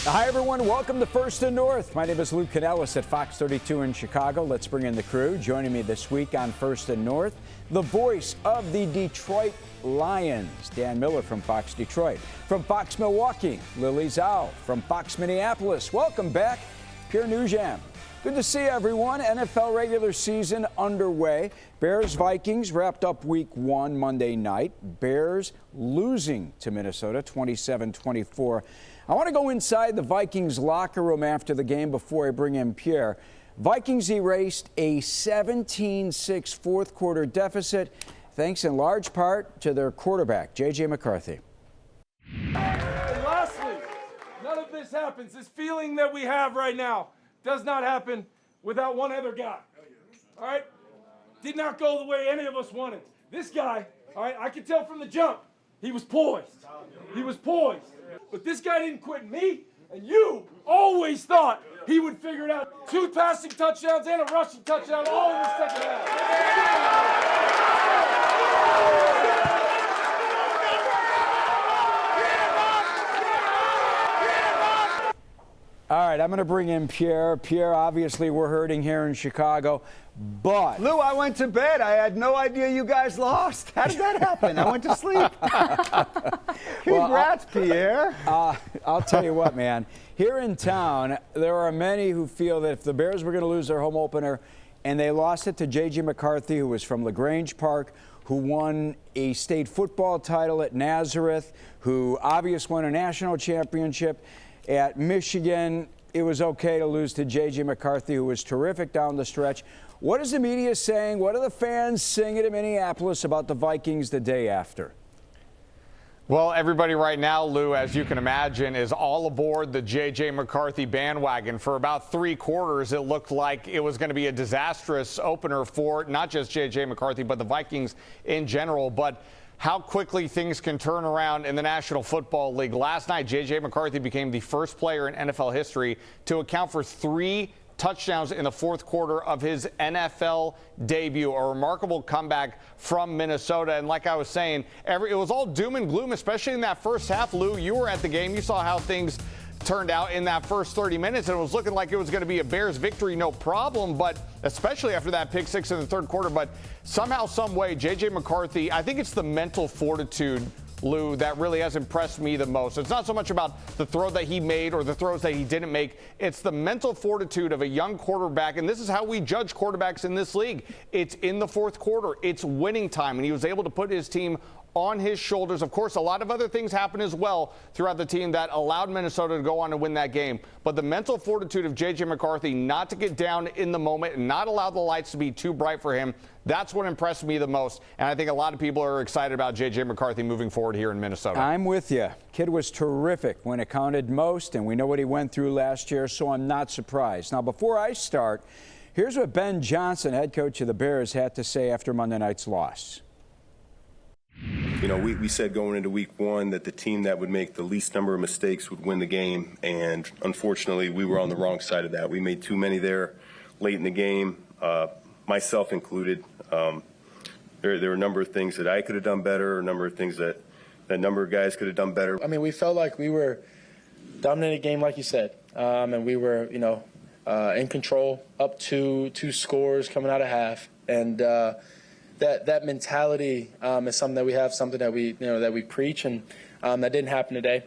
Hi, everyone. Welcome to First and North. My name is Luke Canellis at Fox 32 in Chicago. Let's bring in the crew. Joining me this week on First and North, the voice of the Detroit Lions, Dan Miller from Fox Detroit. From Fox Milwaukee, Lily Zhao. From Fox Minneapolis, welcome back, Pierre Nugent. Good to see everyone. NFL regular season underway. Bears-Vikings wrapped up week 1 Monday night. Bears losing to Minnesota 27-24. I want to go inside the Vikings locker room after the game before I bring in Pierre. Vikings erased a 17-6 fourth quarter deficit, thanks in large part to their quarterback, J.J. McCarthy. And lastly, none of this happens. This feeling that we have right now does not happen without one other guy. All right? Did not go the way any of us wanted. This guy, all right, I could tell from the jump, he was poised. He was poised. But this guy didn't quit me, and you always thought he would figure it out. 2 passing touchdowns and a rushing touchdown all in the second half. All right, I'm going to bring in Pierre. Pierre, obviously we're hurting here in Chicago, but... Lou, I went to bed. I had no idea you guys lost. How did that happen? I went to sleep. Congrats, Pierre. I'll tell you what, man. Here in town, there are many who feel that if the Bears were going to lose their home opener and they lost it to J.J. McCarthy, who was from LaGrange Park, who won a state football title at Nazareth, who obviously won a national championship at Michigan, it was okay to lose to J.J. McCarthy, who was terrific down the stretch. What is the media saying? What are the fans singing in Minneapolis about the Vikings the day after? Well, everybody right now, Lou, as you can imagine, is all aboard the J.J. McCarthy bandwagon. For about 3 quarters, it looked like it was going to be a disastrous opener for not just J.J. McCarthy, but the Vikings in general. But how quickly things can turn around in the National Football League. Last night, J.J. McCarthy became the first player in NFL history to account for 3 touchdowns in the fourth quarter of his NFL debut. A remarkable comeback from Minnesota. And like I was saying, it was all doom and gloom, especially in that first half. Lou, you were at the game. You saw how things turned out in that first 30 minutes, and it was looking like it was going to be a Bears victory, no problem, but especially after that pick 6 in the third quarter. But somehow, some way, J.J. McCarthy, I think it's the mental fortitude, Lou, that really has impressed me the most. It's not so much about the throw that he made or the throws that he didn't make. It's the mental fortitude of a young quarterback, and this is how we judge quarterbacks in this league. It's in the fourth quarter. It's winning time, and he was able to put his team on his shoulders. Of course, a lot of other things happened as well throughout the team that allowed Minnesota to go on and win that game. But the mental fortitude of J.J. McCarthy not to get down in the moment and not allow the lights to be too bright for him, that's what impressed me the most. And I think a lot of people are excited about J.J. McCarthy moving forward here in Minnesota. I'm with you. Kid was terrific when it counted most, and we know what he went through last year, so I'm not surprised. Now, before I start, here's what Ben Johnson, head coach of the Bears, had to say after Monday night's loss. You know, we said going into week 1 that the team that would make the least number of mistakes would win the game, and unfortunately we were on the wrong side of that. We made too many there late in the game, myself included. There were a number of things that I could have done better, a number of things that a number of guys could have done better. I mean, we felt like we were dominating the game, like you said, and we were, in control, up 2 scores coming out of half, and that mentality is something that we have, something that we preach, and that didn't happen today.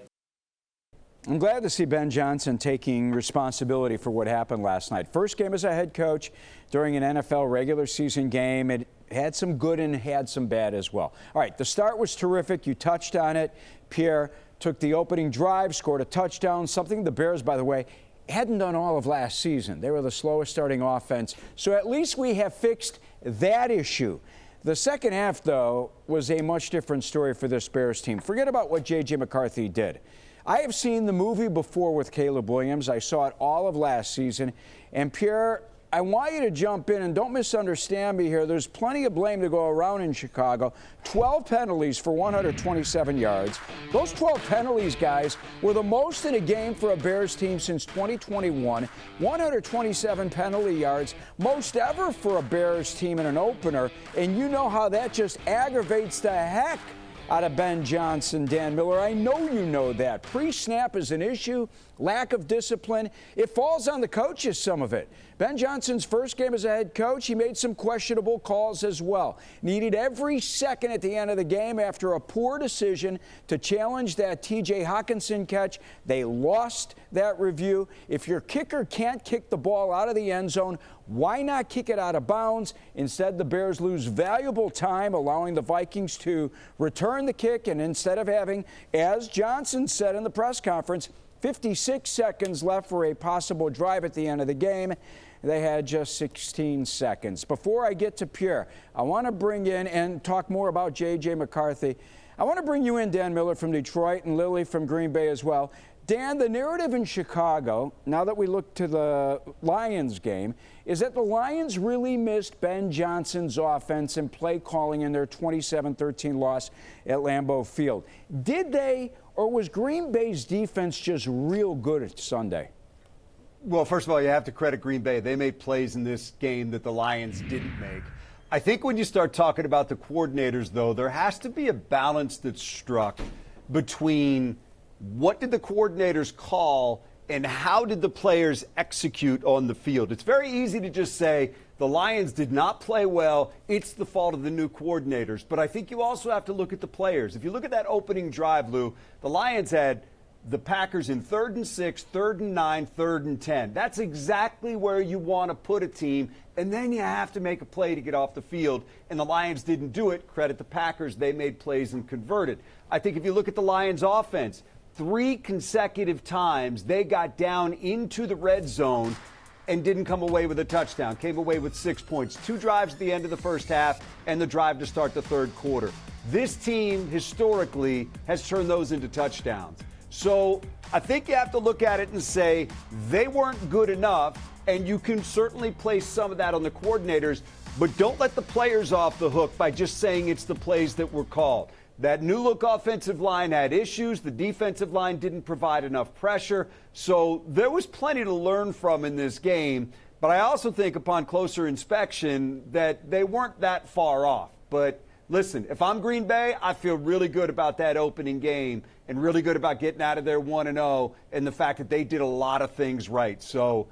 I'm glad to see Ben Johnson taking responsibility for what happened last night. First game as a head coach during an NFL regular season game. It had some good and had some bad as well. All right, the start was terrific. You touched on it. Pierre took the opening drive, scored a touchdown, something the Bears, by the way, hadn't done all of last season. They were the slowest starting offense. So at least we have fixed that issue. The second half, though, was a much different story for this Bears team. Forget about what J.J. McCarthy did. I have seen the movie before with Caleb Williams. I saw it all of last season. And Pierre, I want you to jump in, and don't misunderstand me here. There's plenty of blame to go around in Chicago. 12 penalties for 127 yards. Those 12 penalties, guys, were the most in a game for a Bears team since 2021. 127 penalty yards, most ever for a Bears team in an opener. And you know how that just aggravates the heck out of Ben Johnson, Dan Miller. I know you know that. Pre-snap is an issue, lack of discipline. It falls on the coaches, some of it. Ben Johnson's first game as a head coach, he made some questionable calls as well. Needed every second at the end of the game after a poor decision to challenge that T.J. Hockenson catch. They lost that review. If your kicker can't kick the ball out of the end zone, why not kick it out of bounds? Instead, the Bears lose valuable time, allowing the Vikings to return the kick. And instead of having, as Johnson said in the press conference, 56 seconds left for a possible drive at the end of the game, they had just 16 seconds. Before I get to Pierre, I want to bring in and talk more about J.J. McCarthy. I want to bring you in, Dan Miller from Detroit, and Lily from Green Bay as well. Dan, the narrative in Chicago, now that we look to the Lions game, is that the Lions really missed Ben Johnson's offense and play calling in their 27-13 loss at Lambeau Field. Did they, or was Green Bay's defense just real good at Sunday? Well, first of all, you have to credit Green Bay. They made plays in this game that the Lions didn't make. I think when you start talking about the coordinators, though, there has to be a balance that's struck between what did the coordinators call and how did the players execute on the field. It's very easy to just say the Lions did not play well, it's the fault of the new coordinators. But I think you also have to look at the players. If you look at that opening drive, Lou, the Lions had the Packers in 3rd and 6, 3rd and 9, 3rd and 10. That's exactly where you want to put a team, and then you have to make a play to get off the field, and the Lions didn't do it. Credit the Packers. They made plays and converted. I think if you look at the Lions' offense, 3 consecutive times they got down into the red zone and didn't come away with a touchdown, came away with 6 points. 2 drives at the end of the first half and the drive to start the third quarter. This team historically has turned those into touchdowns. So I think you have to look at it and say they weren't good enough, and you can certainly place some of that on the coordinators, but don't let the players off the hook by just saying it's the plays that were called. That new-look offensive line had issues. The defensive line didn't provide enough pressure. So there was plenty to learn from in this game. But I also think upon closer inspection that they weren't that far off. But listen, if I'm Green Bay, I feel really good about that opening game and really good about getting out of there 1-0 and the fact that they did a lot of things right. So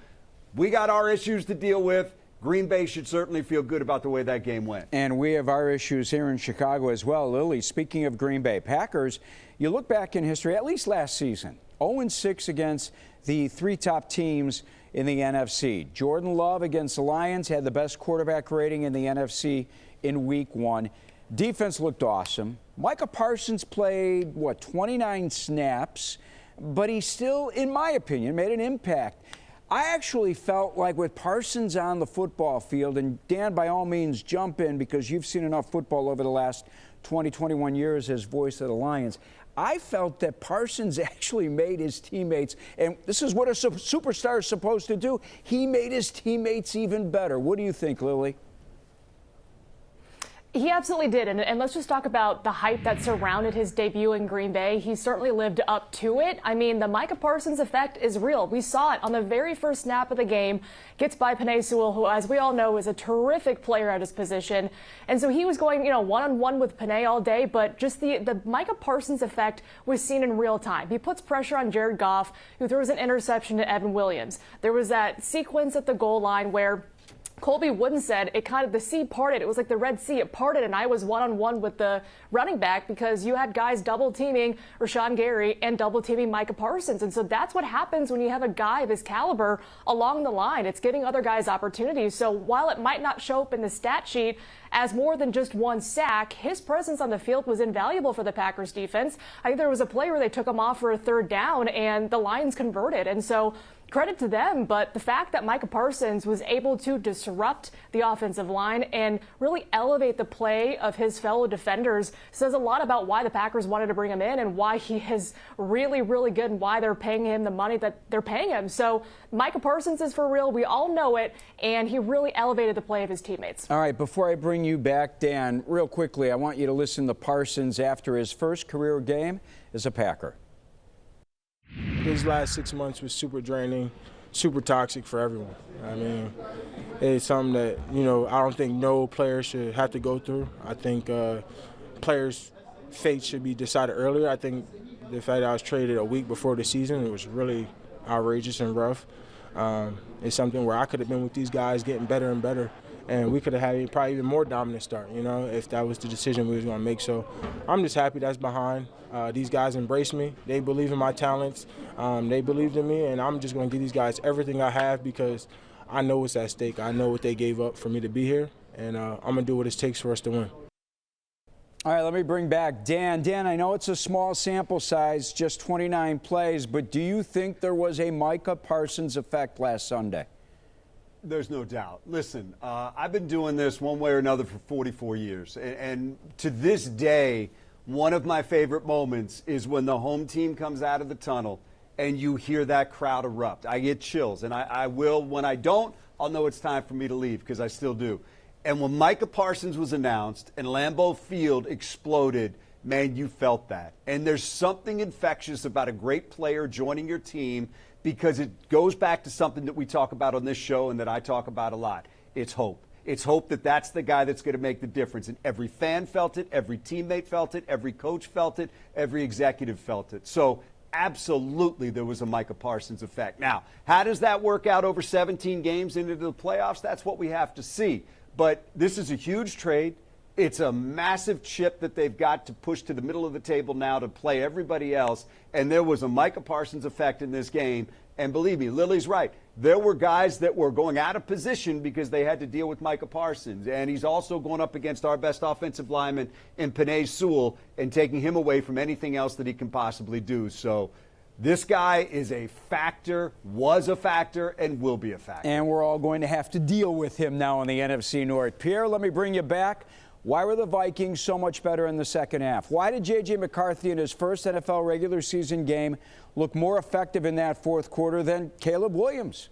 we got our issues to deal with. Green Bay should certainly feel good about the way that game went. And we have our issues here in Chicago as well. Lily, speaking of Green Bay Packers, you look back in history, at least last season, 0-6 against the 3 top teams in the NFC. Jordan Love against the Lions had the best quarterback rating in the NFC in week 1. Defense looked awesome. Micah Parsons played, 29 snaps, but he still, in my opinion, made an impact. I actually felt like with Parsons on the football field, and Dan, by all means, jump in because you've seen enough football over the last 20, 21 years as voice of the Lions. I felt that Parsons actually made his teammates, and this is what a superstar is supposed to do, he made his teammates even better. What do you think, Lily? He absolutely did, and let's just talk about the hype that surrounded his debut in Green Bay. He certainly lived up to it. I mean, the Micah Parsons effect is real. We saw it on the very first snap of the game. Gets by Penei Sewell, who, as we all know, is a terrific player at his position. And so he was going, one-on-one with Penei all day, but just the Micah Parsons effect was seen in real time. He puts pressure on Jared Goff, who throws an interception to Evan Williams. There was that sequence at the goal line where Colby Wooden said it kind of, the sea parted. It was like the Red Sea. It parted, and I was one-on-one with the running back because you had guys double-teaming Rashawn Gary and double-teaming Micah Parsons. And so that's what happens when you have a guy of his caliber along the line. It's getting other guys opportunities. So while it might not show up in the stat sheet as more than just 1 sack, his presence on the field was invaluable for the Packers defense. I think there was a play where they took him off for a 3rd down, and the Lions converted. And so credit to them, but the fact that Micah Parsons was able to disrupt the offensive line and really elevate the play of his fellow defenders says a lot about why the Packers wanted to bring him in and why he is really, really good and why they're paying him the money that they're paying him. So Micah Parsons is for real. We all know it, and he really elevated the play of his teammates. All right, before I bring you back, Dan, real quickly, I want you to listen to Parsons after his first career game as a Packer. These last 6 months was super draining, super toxic for everyone. I mean, it's something that, I don't think no player should have to go through. I think players fate should be decided earlier. I think the fact that I was traded a week before the season, it was really outrageous and rough. It's something where I could have been with these guys getting better and better, and we could have had probably even more dominant start, you know, if that was the decision we was going to make. So I'm just happy that's behind. These guys embraced me. They believe in my talents. They believed in me, and I'm just going to give these guys everything I have because I know what's at stake. I know what they gave up for me to be here, and I'm going to do what it takes for us to win. All right, let me bring back Dan. Dan, I know it's a small sample size, just 29 plays, but do you think there was a Micah Parsons effect last Sunday? There's no doubt. Listen, I've been doing this one way or another for 44 years. And to this day, one of my favorite moments is when the home team comes out of the tunnel and you hear that crowd erupt. I get chills. And I will, when I don't, I'll know it's time for me to leave because I still do. And when Micah Parsons was announced and Lambeau Field exploded, man, you felt that. And there's something infectious about a great player joining your team because it goes back to something that we talk about on this show and that I talk about a lot. It's hope. It's hope that that's the guy that's going to make the difference. And every fan felt it, every teammate felt it, every coach felt it, every executive felt it. So absolutely there was a Micah Parsons effect. Now, how does that work out over 17 games into the playoffs? That's what we have to see. But this is a huge trade. It's a massive chip that they've got to push to the middle of the table now to play everybody else. And there was a Micah Parsons effect in this game. And believe me, Lily's right. There were guys that were going out of position because they had to deal with Micah Parsons. And he's also going up against our best offensive lineman in Penei Sewell and taking him away from anything else that he can possibly do. So this guy is a factor, was a factor, and will be a factor. And we're all going to have to deal with him now in the NFC North. Pierre, let me bring you back. Why were the Vikings so much better in the second half? Why did J.J. McCarthy in his first NFL regular season game look more effective in that fourth quarter than Caleb Williams?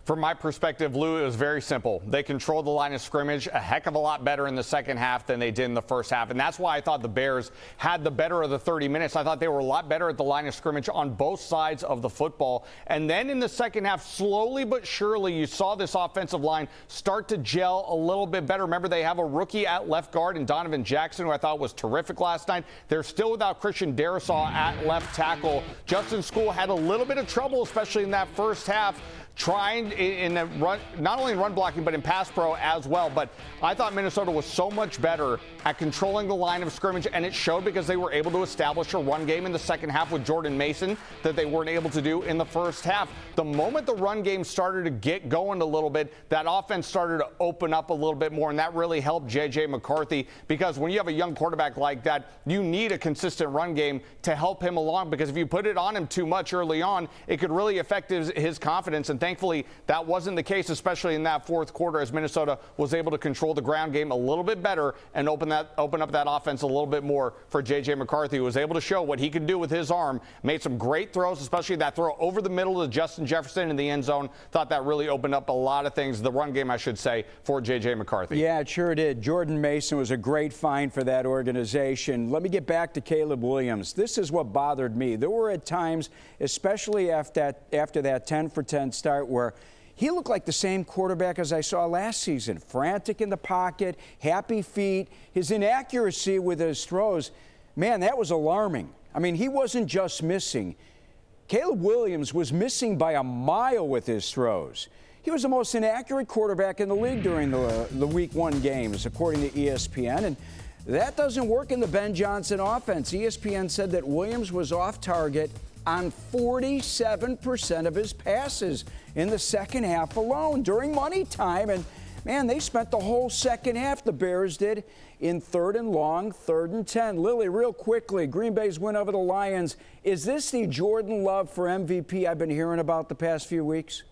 From my perspective, Lou, it was very simple. They controlled the line of scrimmage a heck of a lot better in the second half than they did in the first half. And that's why I thought the Bears had the better of the 30 minutes. I thought they were a lot better at the line of scrimmage on both sides of the football. And then in the second half, slowly but surely, you saw this offensive line start to gel a little bit better. Remember, they have a rookie at left guard in Donovan Jackson, who I thought was terrific last night. They're still without Christian Darrisaw at left tackle. Justin School had a little bit of trouble, especially in that first half, trying in the run, not only in run blocking, but in pass pro as well. But I thought Minnesota was so much better at controlling the line of scrimmage, and it showed because they were able to establish a run game in the second half with Jordan Mason that they weren't able to do in the first half. The moment the run game started to get going a little bit, that offense started to open up a little bit more, and that really helped J.J. McCarthy, because when you have a young quarterback like that, you need a consistent run game to help him along, because if you put it on him too much early on, it could really affect his confidence. And thankfully, that wasn't the case, especially in that fourth quarter, as Minnesota was able to control the ground game a little bit better and open up that offense a little bit more for J.J. McCarthy, who was able to show what he could do with his arm, made some great throws, especially that throw over the middle to Justin Jefferson in the end zone. Thought that really opened up a lot of things, the run game, I should say, for J.J. McCarthy. Yeah, it sure did. Jordan Mason was a great find for that organization. Let me get back to Caleb Williams. This is what bothered me. There were at times, especially after that 10-for-10 start, where he looked like the same quarterback as I saw last season. Frantic in the pocket, happy feet. His inaccuracy with his throws, man, that was alarming. I mean, he wasn't just missing. Caleb Williams was missing by a mile with his throws. He was the most inaccurate quarterback in the league during the Week 1 games, according to ESPN. And that doesn't work in the Ben Johnson offense. ESPN said that Williams was off target on 47% of his passes in the second half alone during money time. And, man, they spent the whole second half, the Bears did, in 3rd and long, 3rd and 10. Lily, real quickly, Green Bay's win over the Lions. Is this the Jordan Love for MVP I've been hearing about the past few weeks?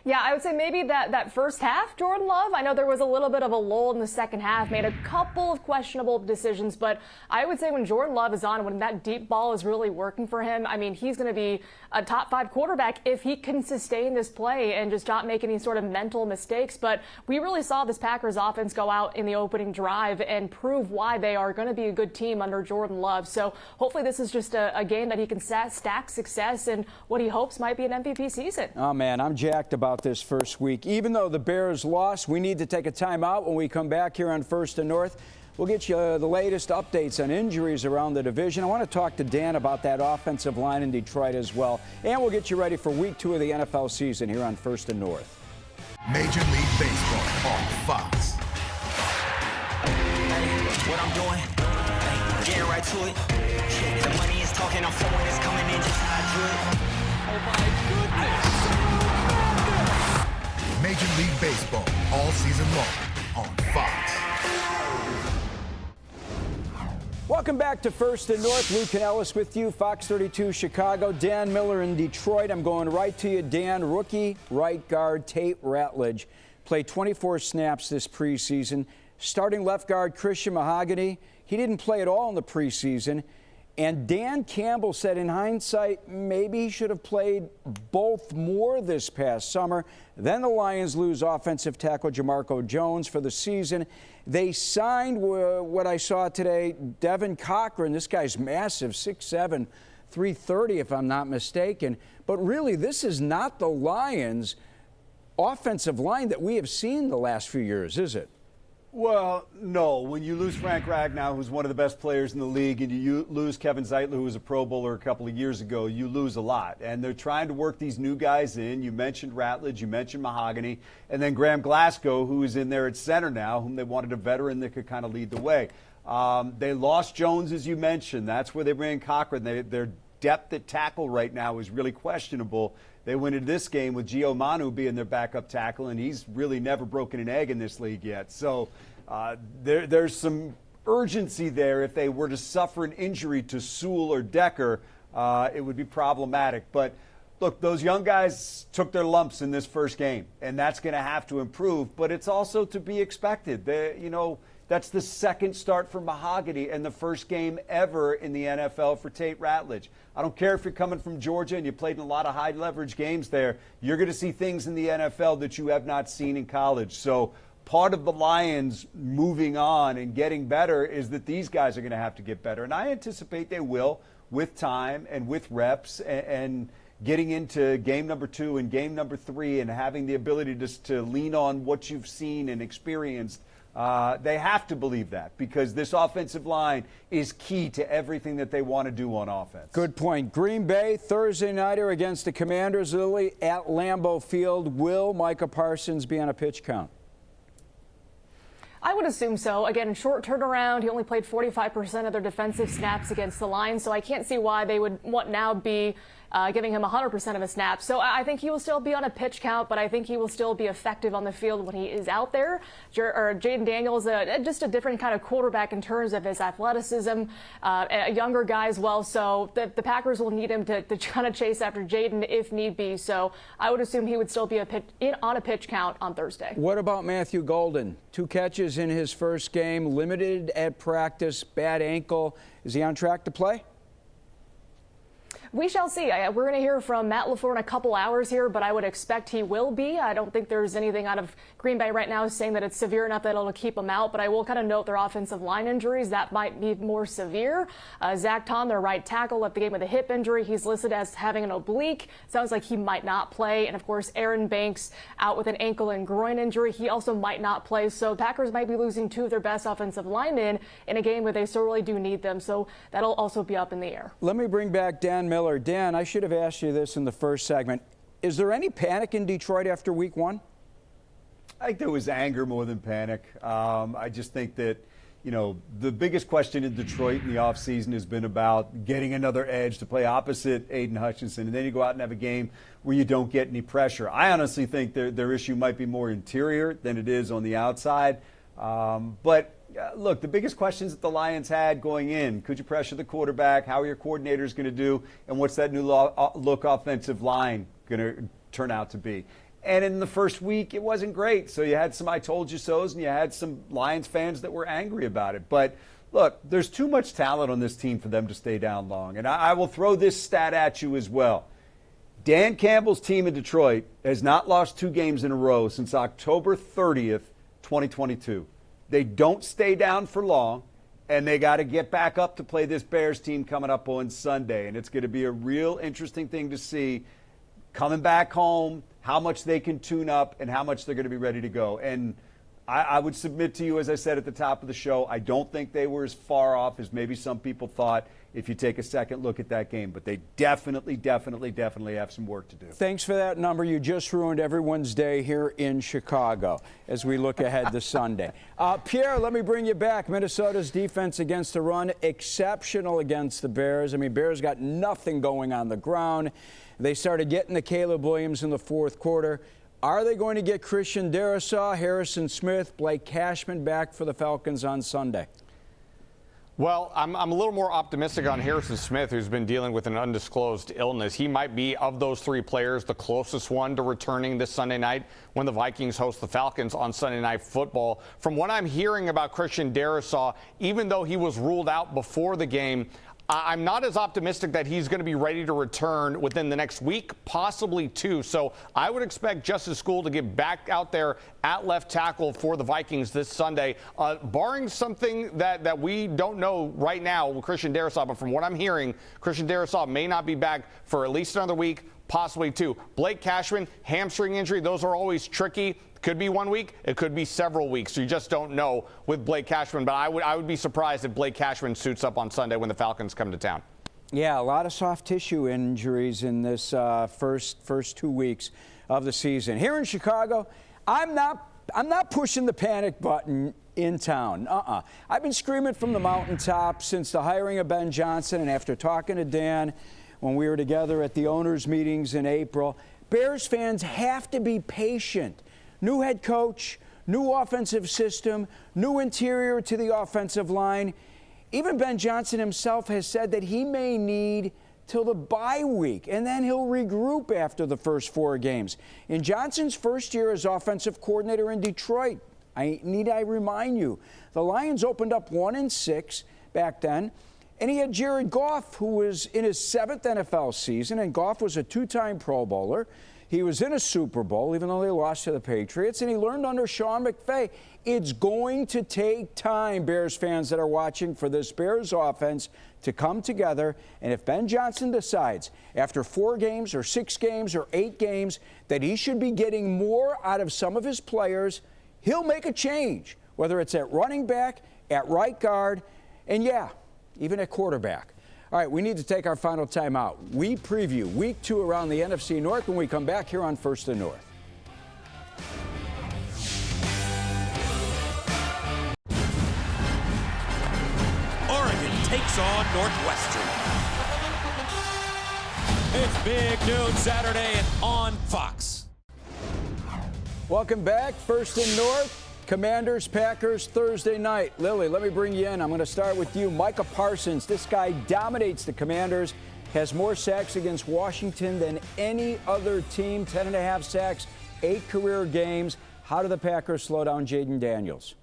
Yeah, I would say maybe that first half, Jordan Love. I know there was a little bit of a lull in the second half, made a couple of questionable decisions, but I would say when Jordan Love is on, when that deep ball is really working for him, I mean, he's going to be a top 5 quarterback if he can sustain this play and just not make any sort of mental mistakes. But we really saw this Packers offense go out in the opening drive and prove why they are going to be a good team under Jordan Love. So hopefully this is just a game that he can stack success and what he hopes might be an MVP season. Oh, man, I'm jacked about this first week. Even though the Bears lost, we need to take a timeout when we come back here on First and North. We'll get you the latest updates on injuries around the division. I want to talk to Dan about that offensive line in Detroit as well. And we'll get you ready for week 2 of the NFL season here on First and North. Major League Baseball on Fox. What I'm doing, getting right to it. The money is talking, I'm flowing, it's coming in just how I do it. Oh my goodness! Major League Baseball all season long on Fox. Welcome back to First and North. Lou Canellis with you, Fox 32 Chicago. Dan Miller in Detroit. I'm going right to you, Dan. Rookie right guard Tate Ratledge played 24 snaps this preseason. Starting left guard Christian Mahogany, he didn't play at all in the preseason. And Dan Campbell said in hindsight, maybe he should have played both more this past summer. Then the Lions lose offensive tackle Jamarco Jones for the season. They signed, what I saw today, Devin Cochran. This guy's massive, 6'7", 330 if I'm not mistaken. But really, this is not the Lions' offensive line that we have seen the last few years, is it? Well, no. When you lose Frank Ragnow, who's one of the best players in the league, and you lose Kevin Zeitler, who was a Pro Bowler a couple of years ago, you lose a lot. And they're trying to work these new guys in. You mentioned Ratledge, you mentioned Mahogany, and then Graham Glasgow, who is in there at center now, whom they wanted a veteran that could kind of lead the way. They lost Jones, as you mentioned. That's where they bring in Cochran. Their depth at tackle right now is really questionable. They went into this game with Gio Manu being their backup tackle, and he's really never broken an egg in this league yet. So there's some urgency there. If they were to suffer an injury to Sewell or Decker, it would be problematic. But look, those young guys took their lumps in this first game, and that's going to have to improve. But it's also to be expected. That's the second start for Mahogany and the first game ever in the NFL for Tate Ratledge. I don't care if you're coming from Georgia and you played in a lot of high-leverage games there. You're going to see things in the NFL that you have not seen in college. So part of the Lions moving on and getting better is that these guys are going to have to get better. And I anticipate they will with time and with reps and getting into game number 2 and game number 3 and having the ability to lean on what you've seen and experienced. They have to believe that because this offensive line is key to everything that they want to do on offense. Good point. Green Bay, Thursday nighter against the Commanders, Lily, at Lambeau Field. Will Micah Parsons be on a pitch count? I would assume so. Again, short turnaround. He only played 45% of their defensive snaps against the Lions, so I can't see why they would want now be giving him 100% of his snaps. So I think he will still be on a pitch count, but I think he will still be effective on the field when he is out there. Jaden Daniels, just a different kind of quarterback in terms of his athleticism, a younger guy as well. So the Packers will need him to kind of chase after Jaden if need be. So I would assume he would still be on a pitch count on Thursday. What about Matthew Golden? 2 catches in his first game, limited at practice, bad ankle. Is he on track to play? We shall see. We're going to hear from Matt LaFleur in a couple hours here, but I would expect he will be. I don't think there's anything out of Green Bay right now saying that it's severe enough that it'll keep him out, but I will kind of note their offensive line injuries. That might be more severe. Zach Tom, their right tackle, left the game with a hip injury. He's listed as having an oblique. Sounds like he might not play. And, of course, Aaron Banks out with an ankle and groin injury. He also might not play. So Packers might be losing 2 of their best offensive linemen in a game where they sorely do need them. So that'll also be up in the air. Let me bring back Dan Miller. Dan, I should have asked you this in the first segment. Is there any panic in Detroit after week 1? I think there was anger more than panic. I just think that, the biggest question in Detroit in the offseason has been about getting another edge to play opposite Aiden Hutchinson. And then you go out and have a game where you don't get any pressure. I honestly think their issue might be more interior than it is on the outside. Look, the biggest questions that the Lions had going in, could you pressure the quarterback? How are your coordinators going to do? And what's that new look offensive line going to turn out to be? And in the first week, it wasn't great. So you had some I told you so's and you had some Lions fans that were angry about it. But look, there's too much talent on this team for them to stay down long. And I will throw this stat at you as well. Dan Campbell's team in Detroit has not lost 2 games in a row since October 30th, 2022. They don't stay down for long, and they got to get back up to play this Bears team coming up on Sunday. And it's going to be a real interesting thing to see coming back home, how much they can tune up and how much they're going to be ready to go. And I would submit to you, as I said at the top of the show, I don't think they were as far off as maybe some people thought if you take a second look at that game. But they definitely have some work to do. Thanks for that number. You just ruined everyone's day here in Chicago as we look ahead to Sunday. Pierre, let me bring you back. Minnesota's defense against the run, exceptional against the Bears. I mean, Bears got nothing going on the ground. They started getting to Caleb Williams in the fourth quarter. Are they going to get Christian Darrisaw, Harrison Smith, Blake Cashman back for the Falcons on Sunday? Well, I'm a little more optimistic on Harrison Smith, who's been dealing with an undisclosed illness. He might be, of those three players, the closest one to returning this Sunday night when the Vikings host the Falcons on Sunday Night Football. From what I'm hearing about Christian Darrisaw, even though he was ruled out before the game, I'm not as optimistic that he's going to be ready to return within the next week, possibly two. So I would expect Justice School to get back out there at left tackle for the Vikings this Sunday, barring something that we don't know right now with Christian Darrisaw. But from what I'm hearing, Christian Darrisaw may not be back for at least another week, possibly two. Blake Cashman, hamstring injury, those are always tricky. Could be 1 week, it could be several weeks. So you just don't know with Blake Cashman. But I would be surprised if Blake Cashman suits up on Sunday when the Falcons come to town. Yeah, a lot of soft tissue injuries in this first 2 weeks of the season. Here in Chicago, I'm not pushing the panic button in town. I've been screaming from the mountaintop since the hiring of Ben Johnson, and after talking to Dan when we were together at the owners' meetings in April, Bears fans have to be patient. New head coach, new offensive system, new interior to the offensive line. Even Ben Johnson himself has said that he may need till the bye week, and then he'll regroup after the first 4 games. In Johnson's first year as offensive coordinator in Detroit, I remind you, the Lions opened up 1-6 back then, and he had Jared Goff, who was in his 7th NFL season, and Goff was a 2-time Pro Bowler. He was in a Super Bowl, even though they lost to the Patriots, and he learned under Sean McVay. It's going to take time, Bears fans that are watching, for this Bears offense to come together. And if Ben Johnson decides after 4 games or 6 games or 8 games that he should be getting more out of some of his players, he'll make a change, whether it's at running back, at right guard, and yeah, even at quarterback. All right, we need to take our final timeout. We preview Week 2 around the NFC North when we come back here on First and North. Oregon takes on Northwestern. It's Big Noon Saturday and on Fox. Welcome back, First and North. Commanders, Packers, Thursday night. Lily, let me bring you in. I'm going to start with you. Micah Parsons, this guy dominates the Commanders, has more sacks against Washington than any other team, 10.5 sacks, 8 career games. How do the Packers slow down Jaden Daniels?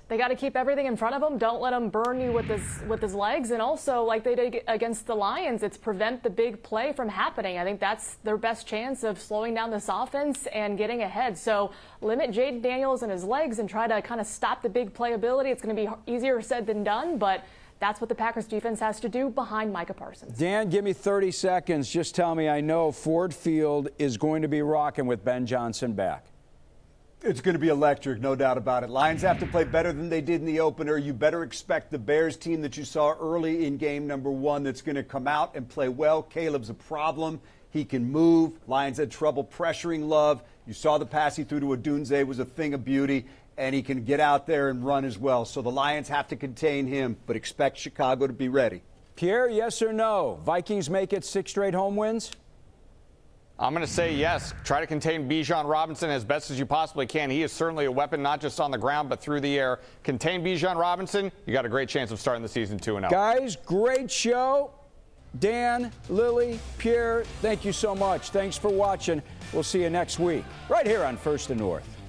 They got to keep everything in front of him. Don't let him burn you with his legs. And also, like they did against the Lions, it's prevent the big play from happening. I think that's their best chance of slowing down this offense and getting ahead. So limit Jaden Daniels and his legs and try to kind of stop the big playability. It's going to be easier said than done, but that's what the Packers defense has to do behind Micah Parsons. Dan, give me 30 seconds. Just tell me, I know Ford Field is going to be rocking with Ben Johnson back. It's going to be electric, no doubt about it. Lions have to play better than they did in the opener. You better expect the Bears team that you saw early in game number 1 that's going to come out and play well. Caleb's a problem. He can move. Lions had trouble pressuring Love. You saw the pass he threw to Odunze was a thing of beauty, and he can get out there and run as well. So the Lions have to contain him, but expect Chicago to be ready. Pierre, yes or no? Vikings make it 6 straight home wins? I'm going to say yes. Try to contain Bijan Robinson as best as you possibly can. He is certainly a weapon, not just on the ground, but through the air. Contain Bijan Robinson, you got a great chance of starting the season 2-0. Guys, great show. Dan, Lily, Pierre, thank you so much. Thanks for watching. We'll see you next week, right here on First and North.